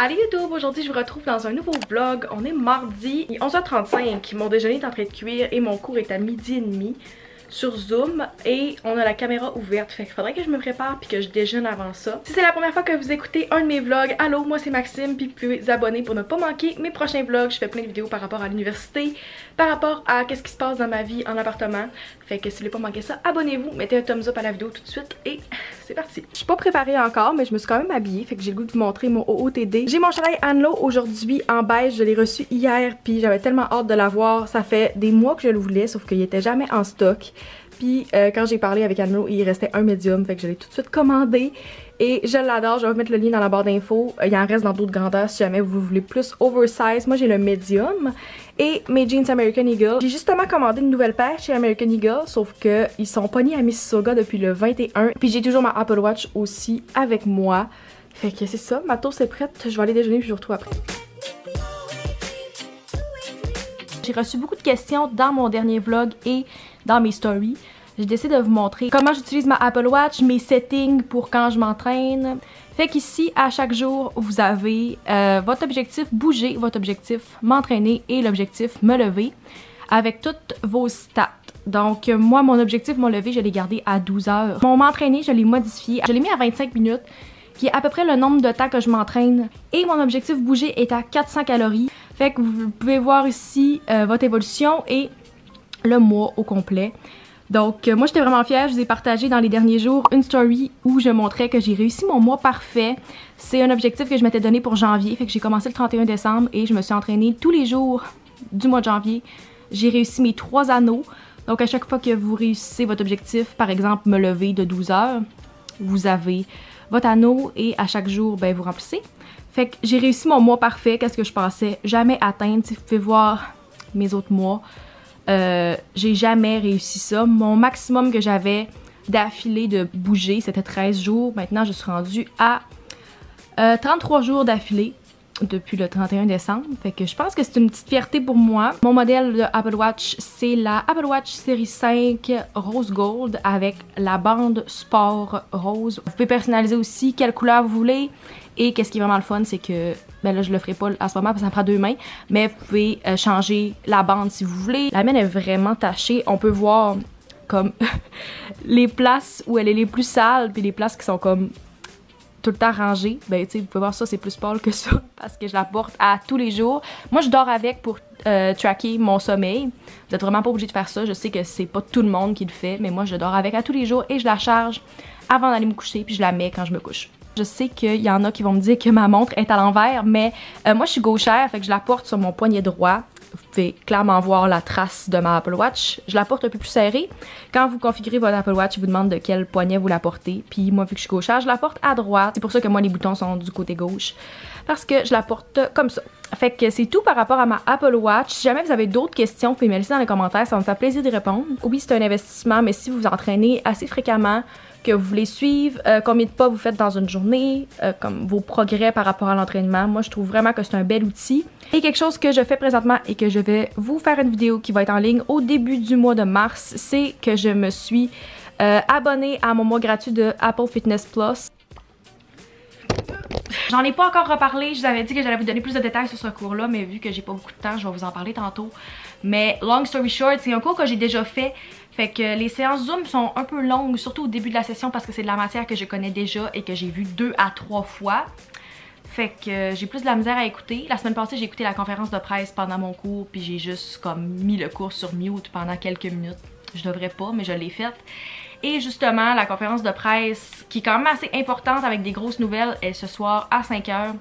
Allez YouTube, aujourd'hui je vous retrouve dans un nouveau vlog. On est mardi, il est 11h35, mon déjeuner est en train de cuire et mon cours est à 12h30 sur Zoom et on a la caméra ouverte, fait qu'il faudrait que je me prépare puis que je déjeune avant ça. Si c'est la première fois que vous écoutez un de mes vlogs, allô, moi c'est Maxime, puis vous pouvez vous abonner pour ne pas manquer mes prochains vlogs. Je fais plein de vidéos par rapport à l'université, par rapport à qu'est-ce qui se passe dans ma vie en appartement, fait que si vous voulez pas manquer ça, abonnez-vous, mettez un thumbs up à la vidéo tout de suite et c'est parti. Je suis pas préparée encore, mais je me suis quand même habillée, fait que j'ai le goût de vous montrer mon OOTD. J'ai mon chandail Anlo aujourd'hui en beige, je l'ai reçu hier, puis j'avais tellement hâte de l'avoir. Ça fait des mois que je le voulais, sauf qu'il était jamais en stock. Puis quand j'ai parlé avec Anlo, il restait un médium, fait que je l'ai tout de suite commandé. Et je l'adore, je vais vous mettre le lien dans la barre d'infos. Il en reste dans d'autres grandeurs si jamais vous voulez plus oversize. Moi j'ai le médium et mes jeans American Eagle. J'ai justement commandé une nouvelle paire chez American Eagle, sauf que ils sont pognés à Mississauga depuis le 21. Puis j'ai toujours ma Apple Watch aussi avec moi. Fait que c'est ça, ma toast est prête. Je vais aller déjeuner puis je vous retrouve après. J'ai reçu beaucoup de questions dans mon dernier vlog et dans mes stories. J'ai décidé de vous montrer comment j'utilise ma Apple Watch, mes settings pour quand je m'entraîne. Fait qu'ici, à chaque jour, vous avez votre objectif bouger, votre objectif m'entraîner et l'objectif me lever avec toutes vos stats. Donc moi, mon objectif me lever, je l'ai gardé à 12 heures. Mon m'entraîner, je l'ai modifié. Je l'ai mis à 25 minutes, qui est à peu près le nombre de temps que je m'entraîne. Et mon objectif bouger est à 400 calories. Fait que vous pouvez voir ici votre évolution et le mois au complet. Donc moi j'étais vraiment fière, je vous ai partagé dans les derniers jours une story où je montrais que j'ai réussi mon mois parfait. C'est un objectif que je m'étais donné pour janvier, fait que j'ai commencé le 31 décembre et je me suis entraînée tous les jours du mois de janvier. J'ai réussi mes 3 anneaux. Donc à chaque fois que vous réussissez votre objectif, par exemple me lever de 12 heures, vous avez votre anneau et à chaque jour ben, vous remplissez. Fait que j'ai réussi mon mois parfait, qu'est-ce que je pensais jamais atteindre. Si vous pouvez voir mes autres mois. J'ai jamais réussi ça. Mon maximum que j'avais d'affilée de bouger, c'était 13 jours. Maintenant, je suis rendue à 33 jours d'affilée depuis le 31 décembre. Fait que je pense que c'est une petite fierté pour moi. Mon modèle de Apple Watch, c'est la Apple Watch série 5 Rose Gold avec la bande sport rose. Vous pouvez personnaliser aussi quelle couleur vous voulez. Et qu'est-ce qui est vraiment le fun, c'est que, ben là je le ferai pas à ce moment parce que ça me prend 2 mains, mais vous pouvez changer la bande si vous voulez. La mienne est vraiment tachée, on peut voir comme les places où elle est les plus sales puis les places qui sont comme tout le temps rangées. Ben tu sais, vous pouvez voir ça, c'est plus pâle que ça parce que je la porte à tous les jours. Moi je dors avec pour tracker mon sommeil. Vous êtes vraiment pas obligé de faire ça, je sais que c'est pas tout le monde qui le fait, mais moi je dors avec à tous les jours et je la charge avant d'aller me coucher puis je la mets quand je me couche. Je sais qu'il y en a qui vont me dire que ma montre est à l'envers, mais moi je suis gauchère, fait que je la porte sur mon poignet droit. Vous pouvez clairement voir la trace de ma Apple Watch. Je la porte un peu plus serrée. Quand vous configurez votre Apple Watch, il vous demande de quel poignet vous la portez. Puis moi, vu que je suis gauchère, je la porte à droite. C'est pour ça que moi, les boutons sont du côté gauche. Parce que je la porte comme ça. Fait que c'est tout par rapport à ma Apple Watch. Si jamais vous avez d'autres questions, vous pouvez me laisser dans les commentaires. Ça va me faire plaisir d'y répondre. Oui, c'est un investissement, mais si vous vous entraînez assez fréquemment, que vous voulez suivre, combien de pas vous faites dans une journée, comme vos progrès par rapport à l'entraînement. Moi, je trouve vraiment que c'est un bel outil. Et quelque chose que je fais présentement et que je vais vous faire une vidéo qui va être en ligne au début du mois de mars, c'est que je me suis abonnée à mon mois gratuit de Apple Fitness Plus. J'en ai pas encore reparlé, je vous avais dit que j'allais vous donner plus de détails sur ce cours-là, mais vu que j'ai pas beaucoup de temps, je vais vous en parler tantôt. Mais long story short, c'est un cours que j'ai déjà fait. Fait que les séances Zoom sont un peu longues, surtout au début de la session parce que c'est de la matière que je connais déjà et que j'ai vu 2 à 3 fois. Fait que j'ai plus de la misère à écouter. La semaine passée, j'ai écouté la conférence de presse pendant mon cours puis j'ai juste comme mis le cours sur mute pendant quelques minutes. Je devrais pas, mais je l'ai faite. Et justement, la conférence de presse, qui est quand même assez importante avec des grosses nouvelles, est ce soir à 5 h.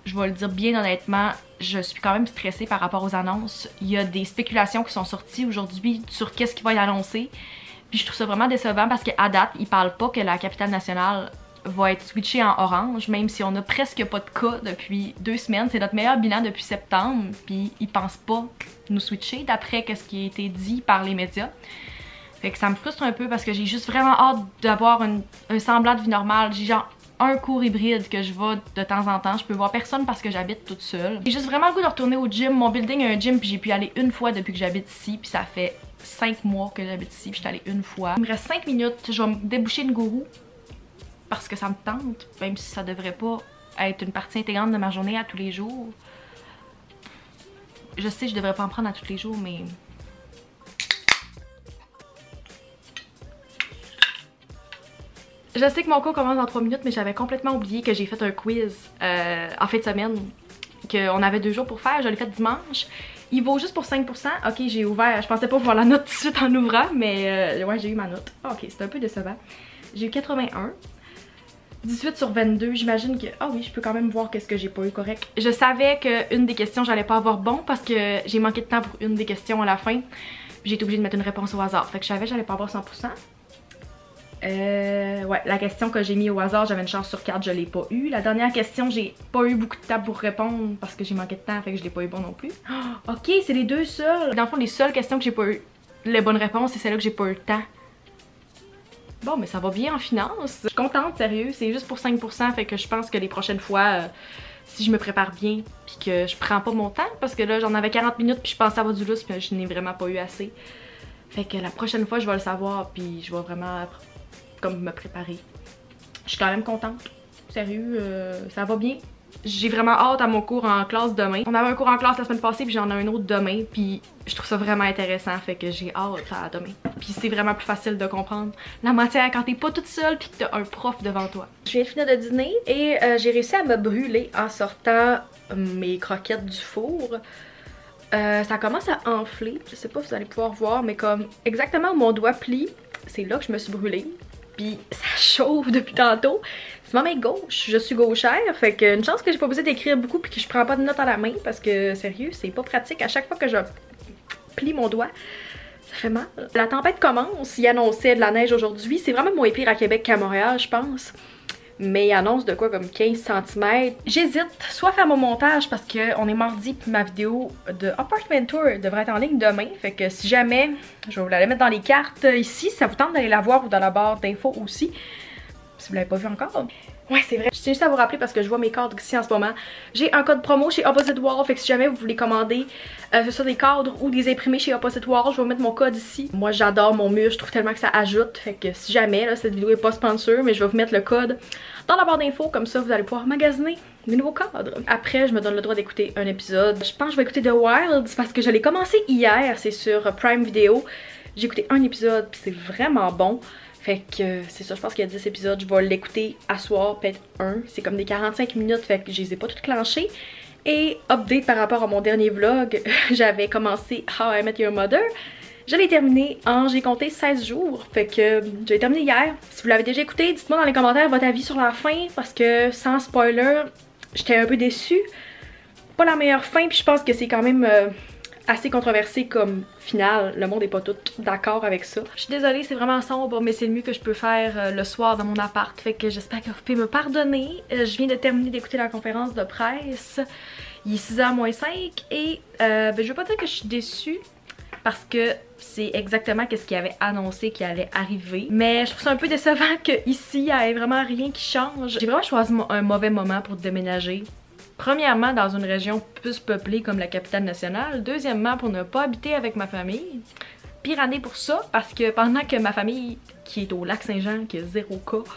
Je vais le dire bien honnêtement, je suis quand même stressée par rapport aux annonces. Il y a des spéculations qui sont sorties aujourd'hui sur qu'est-ce qui va y annoncer. Puis je trouve ça vraiment décevant parce qu'à date, ils parlent pas que la capitale nationale va être switchée en orange, même si on a presque pas de cas depuis 2 semaines. C'est notre meilleur bilan depuis septembre, puis ils pensent pas nous switcher d'après ce qui a été dit par les médias. Fait que ça me frustre un peu parce que j'ai juste vraiment hâte d'avoir un semblant de vie normale. J'ai genre un cours hybride que je vais de temps en temps. Je peux voir personne parce que j'habite toute seule. J'ai juste vraiment le goût de retourner au gym. Mon building a un gym puis j'ai pu y aller une fois depuis que j'habite ici. Puis ça fait 5 mois que j'habite ici puis je suis allée une fois. Il me reste 5 minutes. Je vais me déboucher une gourou parce que ça me tente. Même si ça devrait pas être une partie intégrante de ma journée à tous les jours. Je sais, je devrais pas en prendre à tous les jours, mais... Je sais que mon cours commence dans 3 minutes, mais j'avais complètement oublié que j'ai fait un quiz en fin de semaine. Qu'on avait 2 jours pour faire, je l'ai fait dimanche. Il vaut juste pour 5%. Ok, j'ai ouvert, je pensais pas voir la note tout de suite en ouvrant, mais ouais, j'ai eu ma note. Ok, c'est un peu décevant. J'ai eu 81. 18 sur 22, j'imagine que... Ah oui, je peux quand même voir qu'est-ce que j'ai pas eu correct. Je savais qu'une des questions, j'allais pas avoir bon parce que j'ai manqué de temps pour une des questions à la fin. J'ai été obligée de mettre une réponse au hasard. Fait que je savais que j'allais pas avoir 100%. Ouais, la question que j'ai mis au hasard, j'avais une chance sur 4, je l'ai pas eu. La dernière question, j'ai pas eu beaucoup de temps pour répondre parce que j'ai manqué de temps, fait que je l'ai pas eu bon non plus. Oh, ok, c'est les deux seuls. Dans le fond, les seules questions que j'ai pas eu les bonnes réponses, c'est celle-là que j'ai pas eu le temps. Bon, mais ça va bien en finance. Je suis contente, sérieux, c'est juste pour 5%, fait que je pense que les prochaines fois, si je me prépare bien, puis que je prends pas mon temps, parce que là, j'en avais 40 minutes, puis je pensais avoir du lousse, puis je n'ai vraiment pas eu assez. Fait que la prochaine fois, je vais le savoir, puis je vais vraiment comme me préparer. Je suis quand même contente. Sérieux, ça va bien. J'ai vraiment hâte à mon cours en classe demain. On avait un cours en classe la semaine passée, puis j'en ai un autre demain, puis je trouve ça vraiment intéressant, fait que j'ai hâte à demain. Puis c'est vraiment plus facile de comprendre la matière quand t'es pas toute seule puis que t'as un prof devant toi. Je viens de finir de dîner et j'ai réussi à me brûler en sortant mes croquettes du four. Ça commence à enfler, je sais pas si vous allez pouvoir voir, mais comme exactement où mon doigt plie, c'est là que je me suis brûlée. Puis ça chauffe depuis tantôt. C'est ma main gauche, je suis gauchère, fait que une chance que j'ai pas besoin d'écrire beaucoup puis que je prends pas de notes à la main parce que sérieux, c'est pas pratique. À chaque fois que je plie mon doigt, ça fait mal. La tempête commence, il annonçait de la neige aujourd'hui. C'est vraiment moins pire à Québec qu'à Montréal, je pense. Mais il annonce de quoi comme 15 cm. J'hésite soit faire mon montage parce qu'on est mardi puis ma vidéo de Apartment Tour devrait être en ligne demain. Fait que si jamais, je vais vous la mettre dans les cartes ici, ça vous tente d'aller la voir ou dans la barre d'infos aussi. Si vous l'avez pas vu encore. Ouais, c'est vrai. Je tiens juste à vous rappeler parce que je vois mes cadres ici en ce moment. J'ai un code promo chez Opposite Wall, fait que si jamais vous voulez commander que ce soit des cadres ou des imprimés chez Opposite Wall, je vais vous mettre mon code ici. Moi, j'adore mon mur, je trouve tellement que ça ajoute. Fait que si jamais, là, cette vidéo est pas sponsor, mais je vais vous mettre le code dans la barre d'infos, comme ça vous allez pouvoir magasiner mes nouveaux cadres. Après, je me donne le droit d'écouter un épisode. Je pense que je vais écouter The Wilds parce que je l'ai commencé hier, c'est sur Prime Video. J'ai écouté un épisode puis c'est vraiment bon. Fait que c'est ça, je pense qu'il y a 10 épisodes, je vais l'écouter à soir, peut-être un. C'est comme des 45 minutes, fait que je les ai pas toutes clenchées. Et update par rapport à mon dernier vlog, j'avais commencé How I Met Your Mother. Je l'ai terminé en, j'ai compté 16 jours, fait que je l'ai terminé hier. Si vous l'avez déjà écouté, dites-moi dans les commentaires votre avis sur la fin, parce que sans spoiler, j'étais un peu déçue. Pas la meilleure fin, puis je pense que c'est quand même... assez controversé comme finale, le monde est pas tout d'accord avec ça. Je suis désolée, c'est vraiment sombre, mais c'est le mieux que je peux faire le soir dans mon appart, fait que j'espère que vous pouvez me pardonner. Je viens de terminer d'écouter la conférence de presse, il est 6h moins 5 et je veux pas dire que je suis déçue parce que c'est exactement ce qu'il avait annoncé qui allait arriver, mais je trouve ça un peu décevant qu'ici il n'y ait vraiment rien qui change. J'ai vraiment choisi un mauvais moment pour déménager. Premièrement, dans une région plus peuplée comme la capitale nationale. Deuxièmement, pour ne pas habiter avec ma famille. Pire année pour ça, parce que pendant que ma famille, qui est au Lac-Saint-Jean, qui a 0 cas,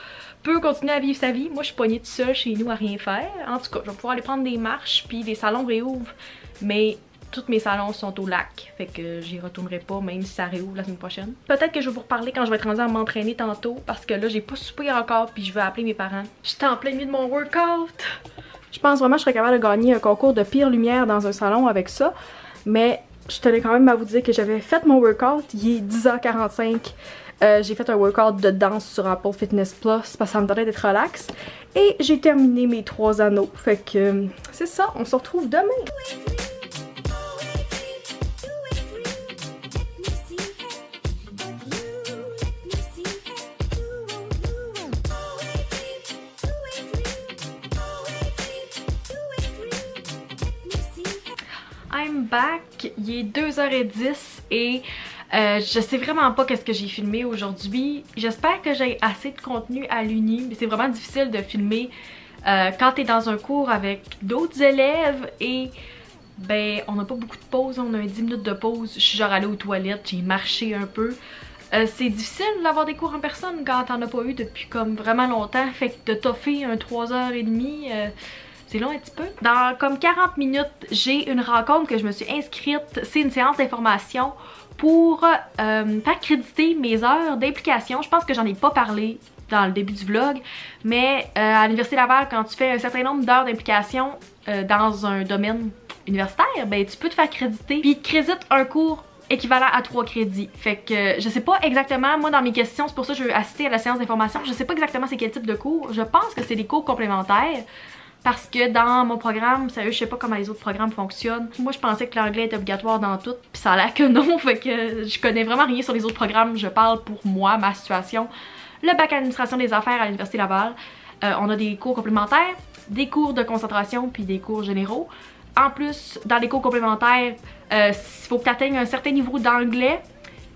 peut continuer à vivre sa vie, moi je suis pognée toute seule chez nous à rien faire. En tout cas, je vais pouvoir aller prendre des marches, puis les salons réouvrent, mais tous mes salons sont au lac, fait que j'y retournerai pas même si ça réouvre la semaine prochaine. Peut-être que je vais vous reparler quand je vais être rendue à m'entraîner tantôt, parce que là j'ai pas soupé encore, puis je vais appeler mes parents. J'étais en plein milieu de mon workout! Je pense vraiment que je serais capable de gagner un concours de pire lumière dans un salon avec ça. Mais je tenais quand même à vous dire que j'avais fait mon workout. Il est 10h45. J'ai fait un workout de danse sur Apple Fitness Plus parce que ça me donnait d'être relax. Et j'ai terminé mes 3 anneaux. Fait que c'est ça, on se retrouve demain. I'm back, il est 2h10 et je sais vraiment pas qu'est-ce que j'ai filmé aujourd'hui. J'espère que j'ai assez de contenu à l'uni, mais c'est vraiment difficile de filmer quand t'es dans un cours avec d'autres élèves et ben on n'a pas beaucoup de pause, on a 10 minutes de pause. Je suis genre allée aux toilettes, j'ai marché un peu. C'est difficile d'avoir des cours en personne quand t'en as pas eu depuis comme vraiment longtemps, fait que de toffer un 3h30, c'est long un petit peu. Dans comme 40 minutes, j'ai une rencontre que je me suis inscrite. C'est une séance d'information pour faire créditer mes heures d'implication. Je pense que j'en ai pas parlé dans le début du vlog, mais à l'Université Laval, quand tu fais un certain nombre d'heures d'implication dans un domaine universitaire, ben tu peux te faire créditer, puis ils te créditent un cours équivalent à 3 crédits. Fait que je sais pas exactement, moi dans mes questions, c'est pour ça que je veux assister à la séance d'information, je sais pas exactement c'est quel type de cours. Je pense que c'est des cours complémentaires, parce que dans mon programme, sérieux, je sais pas comment les autres programmes fonctionnent. Moi je pensais que l'anglais était obligatoire dans tout, puis ça a l'air que non, fait que je connais vraiment rien sur les autres programmes, je parle pour moi, ma situation. Le bac administration des affaires à l'Université Laval, on a des cours complémentaires, des cours de concentration puis des cours généraux. En plus, dans les cours complémentaires, il faut que tu atteignes un certain niveau d'anglais.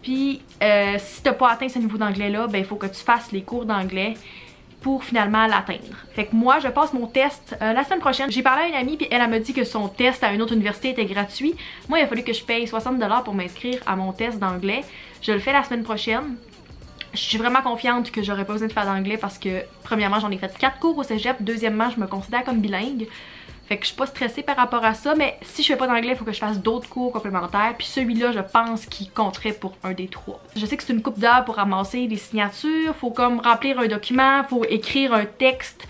Puis si tu n'as pas atteint ce niveau d'anglais-là, ben il faut que tu fasses les cours d'anglais pour finalement l'atteindre. Fait que moi, je passe mon test la semaine prochaine. J'ai parlé à une amie puis elle m'a dit que son test à une autre université était gratuit. Moi, il a fallu que je paye 60$ pour m'inscrire à mon test d'anglais. Je le fais la semaine prochaine. Je suis vraiment confiante que j'aurais pas besoin de faire d'anglais parce que premièrement j'en ai fait 4 cours au cégep, deuxièmement je me considère comme bilingue. Fait que je suis pas stressée par rapport à ça, mais si je fais pas d'anglais, il faut que je fasse d'autres cours complémentaires. Puis celui-là, je pense qu'il compterait pour un des 3. Je sais que c'est une couple d'heures pour ramasser des signatures, faut comme remplir un document, faut écrire un texte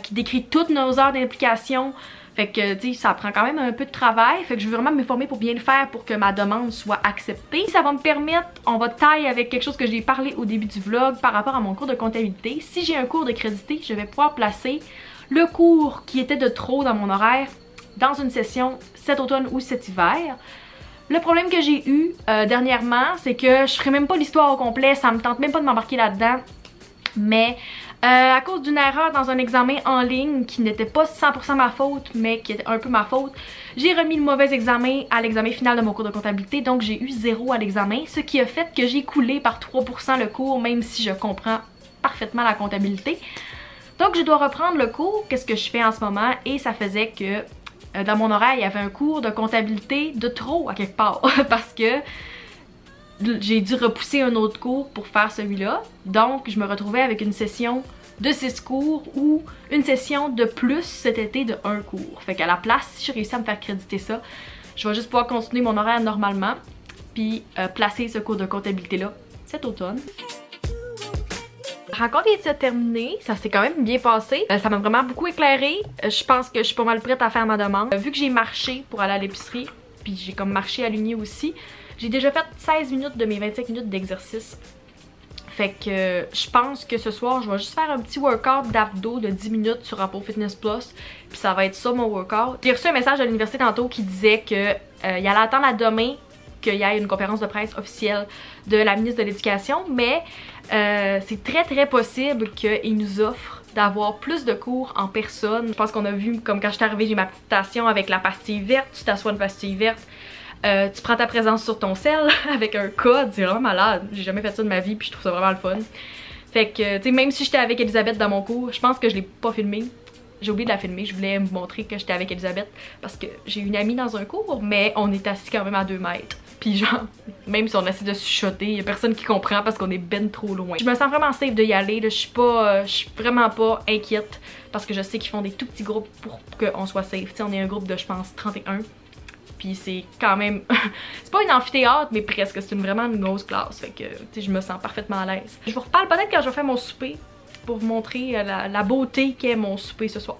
qui décrit toutes nos heures d'implication. Fait que, tu sais, ça prend quand même un peu de travail. Fait que je veux vraiment me former pour bien le faire pour que ma demande soit acceptée. Ça va me permettre, on va tailler avec quelque chose que j'ai parlé au début du vlog par rapport à mon cours de comptabilité. Si j'ai un cours de crédité, je vais pouvoir placer le cours qui était de trop dans mon horaire dans une session cet automne ou cet hiver. Le problème que j'ai eu dernièrement, c'est que je ferai même pas l'histoire au complet, ça me tente même pas de m'embarquer là-dedans. Mais à cause d'une erreur dans un examen en ligne qui n'était pas 100% ma faute, mais qui était un peu ma faute, j'ai remis le mauvais examen à l'examen final de mon cours de comptabilité, donc j'ai eu 0 à l'examen, ce qui a fait que j'ai coulé par 3% le cours, même si je comprends parfaitement la comptabilité. Donc je dois reprendre le cours, qu'est-ce que je fais en ce moment, et ça faisait que dans mon horaire, il y avait un cours de comptabilité de trop à quelque part, parce que j'ai dû repousser un autre cours pour faire celui-là. Donc je me retrouvais avec une session de 6 cours ou une session de plus cet été de 1 cours. Fait qu'à la place, si je réussis à me faire créditer ça, je vais juste pouvoir continuer mon horaire normalement puis placer ce cours de comptabilité-là cet automne. La rencontre est terminée, ça s'est quand même bien passé. Ça m'a vraiment beaucoup éclairé. Je pense que je suis pas mal prête à faire ma demande. Vu que j'ai marché pour aller à l'épicerie, puis j'ai comme marché à l'Uni aussi, j'ai déjà fait 16 minutes de mes 25 minutes d'exercice. Fait que je pense que ce soir, je vais juste faire un petit workout d'abdos de 10 minutes sur Apple Fitness Plus. Puis ça va être ça mon workout. J'ai reçu un message de l'université tantôt qui disait que il allait attendre à demain qu'il y ait une conférence de presse officielle de la ministre de l'Éducation. Mais c'est très possible qu'ils nous offrent d'avoir plus de cours en personne. Je pense qu'on a vu, comme quand je suis arrivée, j'ai ma petite station avec la pastille verte. Tu t'assois une pastille verte. Tu prends ta présence sur ton cell avec un code, c'est vraiment malade. J'ai jamais fait ça de ma vie puis je trouve ça vraiment le fun. Fait que, tu sais, même si j'étais avec Elisabeth dans mon cours, je pense que je l'ai pas filmé. J'ai oublié de la filmer, je voulais me montrer que j'étais avec Elisabeth parce que j'ai une amie dans un cours, mais on est assis quand même à 2 mètres. Puis genre, même si on essaie de se chuchoter, y a personne qui comprend parce qu'on est ben trop loin. Je me sens vraiment safe de y aller, là. Je suis vraiment pas inquiète parce que je sais qu'ils font des tout petits groupes pour qu'on soit safe. Tu sais, on est un groupe de, je pense, 31. Puis c'est quand même, c'est pas une amphithéâtre mais presque, c'est vraiment une grosse classe, fait que tu sais, je me sens parfaitement à l'aise. Je vous reparle peut-être quand je vais faire mon souper pour vous montrer la beauté qu'est mon souper ce soir.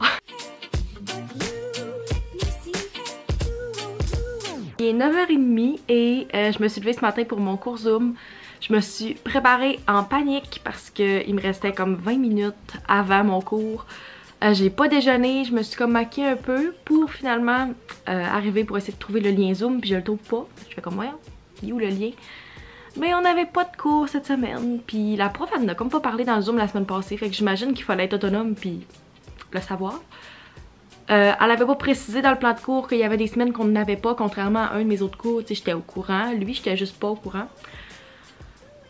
Il est 9h30 et je me suis levée ce matin pour mon cours Zoom. Je me suis préparée en panique parce qu'il me restait comme 20 minutes avant mon cours. J'ai pas déjeuné, je me suis comme maquillée un peu pour finalement arriver pour essayer de trouver le lien Zoom, puis je le trouve pas. Je fais comme, ouais, il est où le lien? Mais on avait pas de cours cette semaine, puis la prof elle n'a comme pas parlé dans le Zoom la semaine passée, fait que j'imagine qu'il fallait être autonome puis le savoir. Elle avait pas précisé dans le plan de cours qu'il y avait des semaines qu'on n'avait pas, contrairement à un de mes autres cours, tu sais, j'étais au courant, lui j'étais juste pas au courant.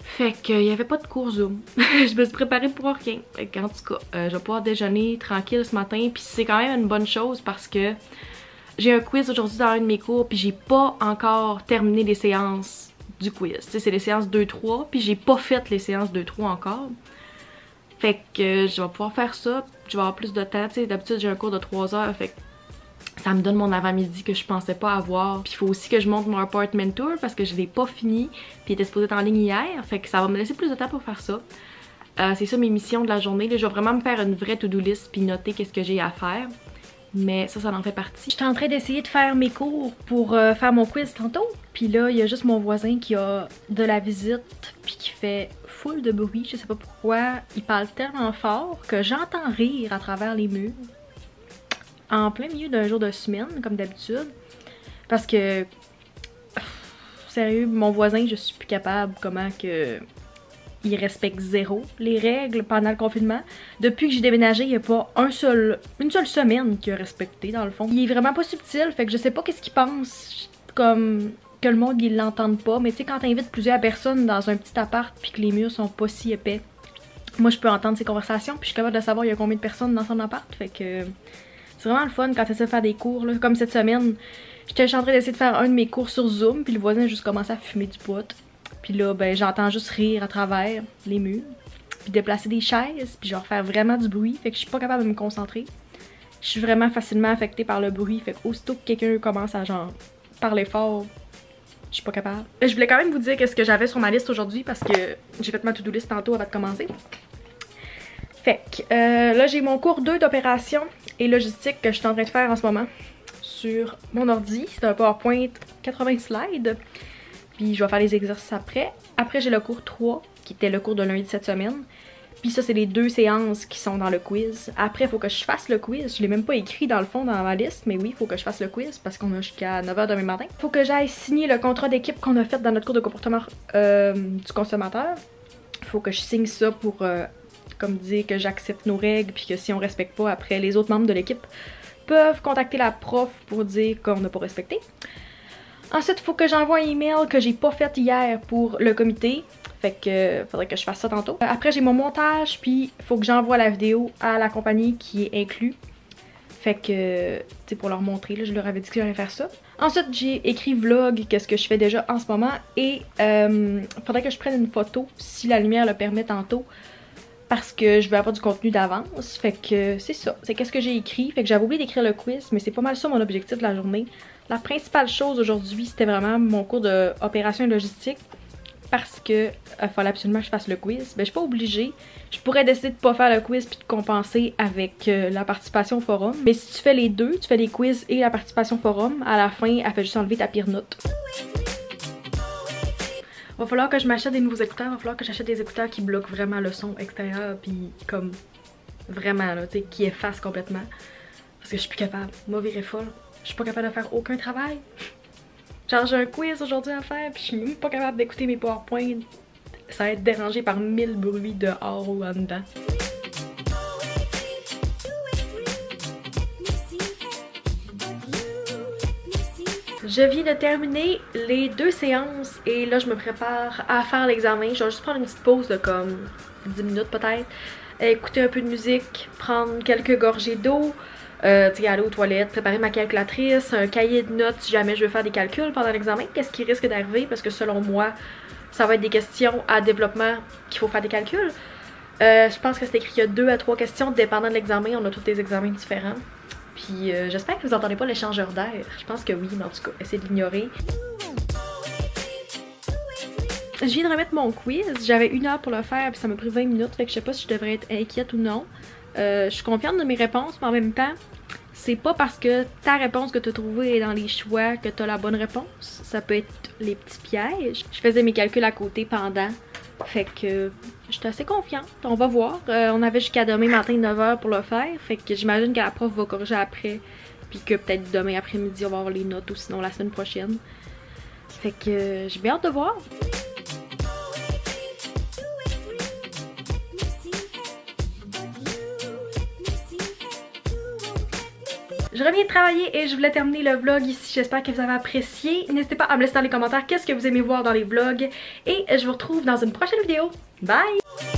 Fait qu'il n'y avait pas de cours Zoom. Je me suis préparée pour rien. Fait qu'en tout cas, je vais pouvoir déjeuner tranquille ce matin. Puis c'est quand même une bonne chose parce que j'ai un quiz aujourd'hui dans un de mes cours. Puis j'ai pas encore terminé les séances du quiz. Tu sais, c'est les séances 2-3. Puis j'ai pas fait les séances 2-3 encore. Fait que je vais pouvoir faire ça. je vais avoir plus de temps. Tu sais, d'habitude j'ai un cours de 3 heures, fait que ça me donne mon avant-midi que je pensais pas avoir. Puis il faut aussi que je monte mon apartment tour parce que je l'ai pas fini. Puis il était supposé être en ligne hier, fait que ça va me laisser plus de temps pour faire ça. C'est ça mes missions de la journée. Là, je vais vraiment me faire une vraie to-do list puis noter qu'est-ce que j'ai à faire. Mais ça en fait partie. J'étais en train d'essayer de faire mes cours pour faire mon quiz tantôt. Puis là, il y a juste mon voisin qui a de la visite puis qui fait full de bruit. Je sais pas pourquoi. Il parle tellement fort que j'entends rire à travers les murs. En plein milieu d'un jour de semaine, comme d'habitude. Parce que... sérieux, mon voisin, je suis plus capable comment que... il respecte zéro les règles pendant le confinement. Depuis que j'ai déménagé, il n'y a pas une seule semaine qu'il a respecté dans le fond. Il est vraiment pas subtil, fait que je sais pas qu'est-ce qu'il pense, comme que le monde il l'entende pas. Mais tu sais, quand t'invites plusieurs personnes dans un petit appart puis que les murs sont pas si épais, moi je peux entendre ces conversations puis je suis capable de savoir il y a combien de personnes dans son appart. Fait que c'est vraiment le fun quand tu essaies de faire des cours là. Comme cette semaine, j'étais en train d'essayer de faire un de mes cours sur Zoom puis le voisin a juste commencé à fumer du pot. Puis là, ben j'entends juste rire à travers les murs, puis déplacer des chaises, puis genre faire vraiment du bruit, fait que je suis pas capable de me concentrer. Je suis vraiment facilement affectée par le bruit, fait que aussitôt que quelqu'un commence à genre parler fort, je suis pas capable. Je voulais quand même vous dire qu'est-ce que j'avais sur ma liste aujourd'hui parce que j'ai fait ma to-do list tantôt avant de commencer. Fait que là j'ai mon cours 2 d'opération et logistique que je suis en train de faire en ce moment sur mon ordi. C'est un PowerPoint 80 slides. Puis je vais faire les exercices après. Après j'ai le cours 3 qui était le cours de lundi de cette semaine. Puis ça c'est les 2 séances qui sont dans le quiz. Après il faut que je fasse le quiz. Je l'ai même pas écrit dans le fond dans ma liste. Mais oui il faut que je fasse le quiz parce qu'on a jusqu'à 9 h demain matin. Il faut que j'aille signer le contrat d'équipe qu'on a fait dans notre cours de comportement du consommateur. Il faut que je signe ça pour comme dire que j'accepte nos règles. Puis que si on respecte pas après les autres membres de l'équipe peuvent contacter la prof pour dire qu'on n'a pas respecté. Ensuite, il faut que j'envoie un email que j'ai pas fait hier pour le comité. Fait que faudrait que je fasse ça tantôt. Après, j'ai mon montage, puis il faut que j'envoie la vidéo à la compagnie qui est inclus. Fait que, tu sais, pour leur montrer, là, je leur avais dit que j'allais faire ça. Ensuite, j'ai écrit vlog, qu'est-ce que je fais déjà en ce moment. Et faudrait que je prenne une photo, si la lumière le permet tantôt. Parce que je veux avoir du contenu d'avance. Fait que c'est ça. C'est qu'est-ce que j'ai écrit. Fait que j'avais oublié d'écrire le quiz, mais c'est pas mal ça mon objectif de la journée. La principale chose aujourd'hui, c'était vraiment mon cours d'opération et logistique. Parce que fallait absolument que je fasse le quiz. Ben je suis pas obligée. Je pourrais décider de pas faire le quiz puis de compenser avec la participation au forum. Mais si tu fais les deux, tu fais les quiz et la participation au forum, à la fin, elle fait juste enlever ta pire note. Va falloir que je m'achète des nouveaux écouteurs, va falloir que j'achète des écouteurs qui bloquent vraiment le son extérieur puis comme vraiment là, tu sais, qui effacent complètement. Parce que je suis plus capable, moi virer folle, je suis pas capable de faire aucun travail. Genre j'ai un quiz aujourd'hui à faire puis je suis même pas capable d'écouter mes PowerPoint. Ça va être dérangé par 1000 bruits dehors ou en dedans. Je viens de terminer les 2 séances et là je me prépare à faire l'examen. Je vais juste prendre une petite pause de comme 10 minutes peut-être. Écouter un peu de musique, prendre quelques gorgées d'eau, aller aux toilettes, préparer ma calculatrice, un cahier de notes si jamais je veux faire des calculs pendant l'examen. Qu'est-ce qui risque d'arriver parce que selon moi, ça va être des questions à développement qu'il faut faire des calculs. Je pense que c'est écrit qu'il y a 2 à 3 questions dépendant de l'examen. On a tous des examens différents. Puis j'espère que vous entendez pas l'échangeur d'air. Je pense que oui, mais en tout cas, essayez de l'ignorer. Je viens de remettre mon quiz. J'avais 1 heure pour le faire, puis ça m'a pris 20 minutes. Fait que je sais pas si je devrais être inquiète ou non. Je suis confiante de mes réponses, mais en même temps, c'est pas parce que ta réponse que tu as trouvée est dans les choix que tu as la bonne réponse. Ça peut être les petits pièges. Je faisais mes calculs à côté pendant. Fait que j'étais assez confiante, on va voir. On avait jusqu'à demain matin 9 h pour le faire. Fait que j'imagine que la prof va corriger après. Puis que peut-être demain après-midi on va avoir les notes ou sinon la semaine prochaine. Fait que j'ai bien hâte de voir. Je reviens de travailler et je voulais terminer le vlog ici. J'espère que vous avez apprécié. N'hésitez pas à me laisser dans les commentaires qu'est-ce que vous aimez voir dans les vlogs. Et je vous retrouve dans une prochaine vidéo. Bye!